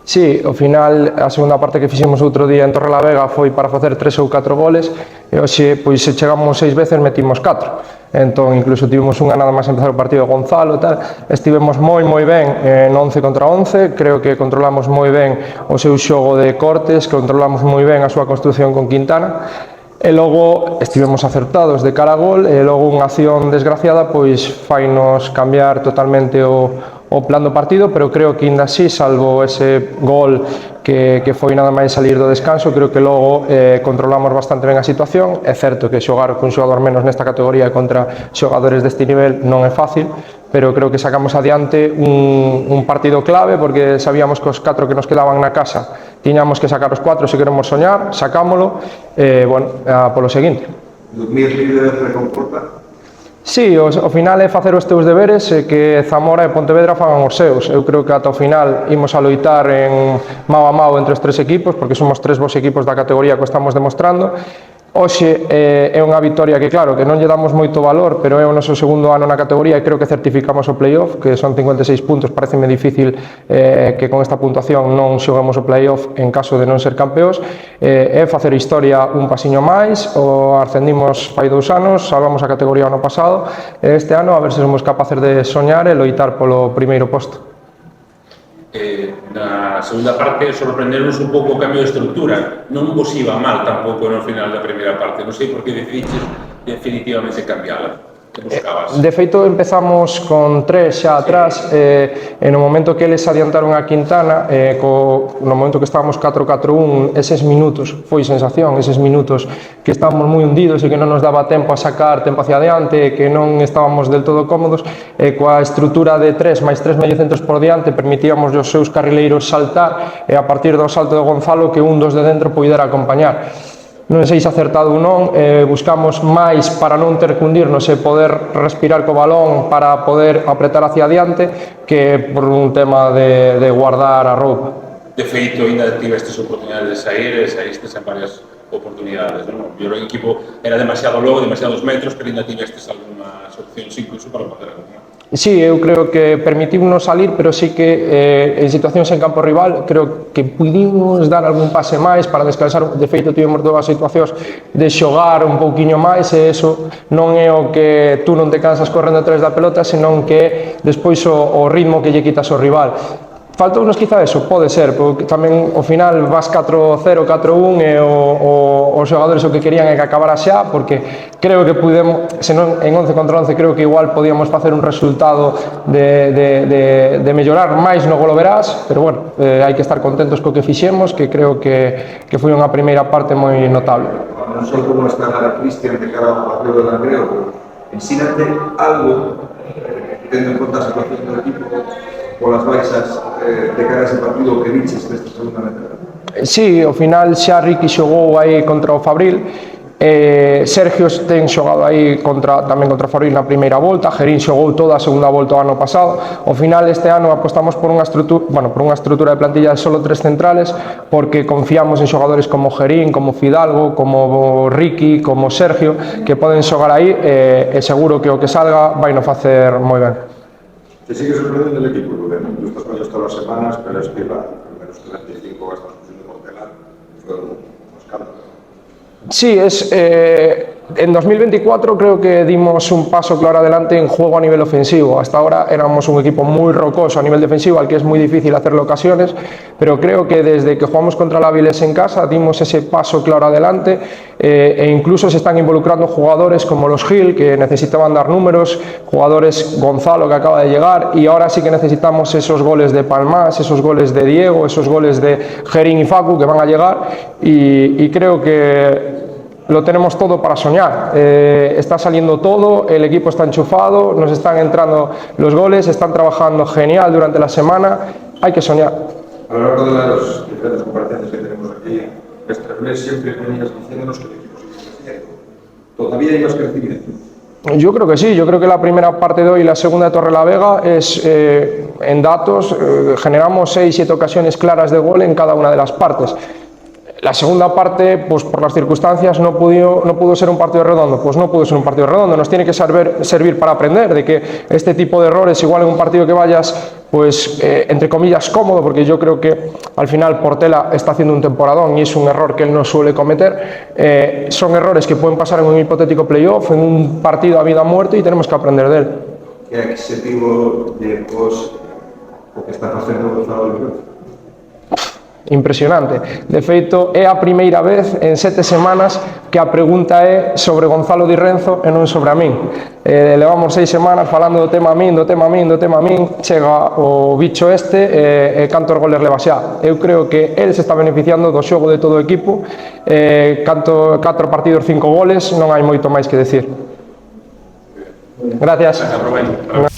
Sí, ao final a segunda parte que fixemos outro día en Torrelavega foi para facer 3 ou 4 goles e hoxe, pois, se chegamos 6 veces metimos 4. Entón, incluso tivemos unha nada máis empezar o partido de Gonzalo e tal. Estivemos moi ben no 11 contra 11, creo que controlamos moi ben o seu xogo de cortes, controlamos moi ben a súa construción con Quintana. E logo estivemos acertados de cara a gol e logo unha acción desgraciada pois fainos cambiar totalmente o plan do partido, pero creo que ainda así, salvo ese gol que foi nada máis salir do descanso, creo que logo controlamos bastante ben a situación. É certo que xogar cun xogador menos nesta categoría contra xogadores deste nivel non é fácil, pero creo que sacamos adiante un partido clave porque sabíamos que os 4 que nos quedaban na casa tiñamos que sacar os 4 se queremos soñar, sacámolo polo seguinte. Dormir libre de reconforta? Sí, ao final é facer os teus deberes e que Zamora e Pontevedra fagan os seus. Eu creo que ata o final imos a loitar en mao a mao entre os 3 equipos, porque somos 3 bons equipos da categoría que estamos demostrando. Hoxe é unha vitoria que, claro, que non lle damos moito valor, pero é o noso segundo ano na categoría e creo que certificamos o playoff, que son 56 puntos. Pareceme difícil que con esta puntuación non xogamos o playoff en caso de non ser campeóns. É facer historia un pasiño máis, o ascendimos fai 2 anos, salvamos a categoría ano pasado, e este ano a ver se somos capaces de soñar e loitar polo primeiro posto. Na segunda parte sorprendernos un pouco o cambio de estrutura, non vos iba mal tampouco no final da primeira parte, non sei por que decidiches definitivamente cambiala. Que buscabas? De feito empezamos con 3 xa atrás e no momento que eles adiantaron a Quintana no momento que estábamos 4-4-1, eses minutos foi sensación, eses minutos que estábamos moi hundidos e que non nos daba tempo a sacar tempo hacia adiante, que non estábamos del todo cómodos, e coa estrutura de 3 máis 3 mediocentros por diante permitíamos aos seus carrileiros saltar e a partir do salto de Gonzalo que un dos de dentro poidera acompañar. Non sei se acertado ou non, buscamos máis para non ter que hundirnos e poder respirar co balón para poder apretar hacia adiante que por un tema de guardar a roupa. De feito, ainda tivestes oportunidades de sair e saístes en varias oportunidades, non? O equipo era demasiado longo, demasiados metros, pero ainda tivestes algunhas opcións incluso para poder ganar. Sí, eu creo que permitimos salir, pero sí que en situacións en campo rival creo que pudimos dar algún pase máis para descansar. De feito, tivemos 2 situacións de xogar un pouquiño máis e eso non é o que tú non te cansas correndo atrás da pelota, senón que despois o ritmo que lle quitas ao rival. Faltounos quizá eso, pode ser, porque tamén ao final vas 4-0, 4-1 e os xogadores o que querían é que acabara xa, porque creo que pudemos, senón en 11 contra 11, creo que igual podíamos facer un resultado de mellorar máis no golo verás, pero bueno, hai que estar contentos co que fixemos, que creo que foi unha primeira parte moi notable. Non sei como está a Cristian de cara ao partido do Langreo, ensínate algo, tendo en conta a situación do equipo, polas baixas de cara a ese partido que viches nesta segunda metade? Sí, ao final xa Ricky xogou aí contra o Fabril, Sergio ten xogado aí tamén contra o Fabril na primeira volta, Gerín xogou toda a segunda volta o ano pasado. Ao final este ano apostamos por unha estrutura de plantilla de solo 3 centrales, porque confiamos en xogadores como Gerín, como Fidalgo, como Ricky, como Sergio, que poden xogar aí e seguro que o que salga vai no facer moi ben. Te sigue sorprendendo el equipo, porque tú estás con ellos todas las semanas, pero es que los primeros 35 gastos de Montelar fueron un escándalo. Sí, en 2024 creo que dimos un paso claro adelante en juego a nivel ofensivo. Hasta ahora éramos un equipo muy rocoso a nivel defensivo, al que es muy difícil hacerle ocasiones, pero creo que desde que jugamos contra la Avilés en casa dimos ese paso claro adelante e incluso se están involucrando jugadores como los Gil, que necesitaban dar números, jugadores Gonzalo, que acaba de llegar, y ahora sí que necesitamos esos goles de Palmas, esos goles de Diego, esos goles de Gerín y Facu que van a llegar, y creo que lo tenemos todo para soñar. Está saliendo todo, el equipo está enchufado, nos están entrando los goles, están trabajando genial durante la semana, hay que soñar. A lo largo de las diferentes comparecencias que tenemos aquí, este mes siempre venías diciéndonos que el equipo sigue creciendo. ¿Todavía hay más crecimiento? Yo creo que sí, yo creo que la primera parte de hoy y la segunda de Torrelavega es, en datos, generamos 6-7 ocasiones claras de gol en cada una de las partes. La segunda parte, pues por las circunstancias, no pudo ser un partido redondo. Pues no pudo ser un partido redondo. Nos tiene que servir para aprender de que este tipo de errores, igual en un partido que vayas pues entre comillas cómodo, porque yo creo que al final Portela está haciendo un temporadón y es un error que él no suele cometer. Son errores que pueden pasar en un hipotético playoff, en un partido a vida o muerte, y tenemos que aprender de él. Que adquisitivo de vos o que está facendo Gonzalo Lorenzo? Impresionante. De feito, é a primeira vez en 7 semanas que a pregunta é sobre Gonzalo Di Renzo e non sobre a min. Levamos 6 semanas falando do tema a min, chega o bicho este e cantos goles leva xa. Eu creo que el se está beneficiando do xogo de todo o equipo, 4 partidos, 5 goles, non hai moito máis que decir. Gracias. Gracias, Rubén.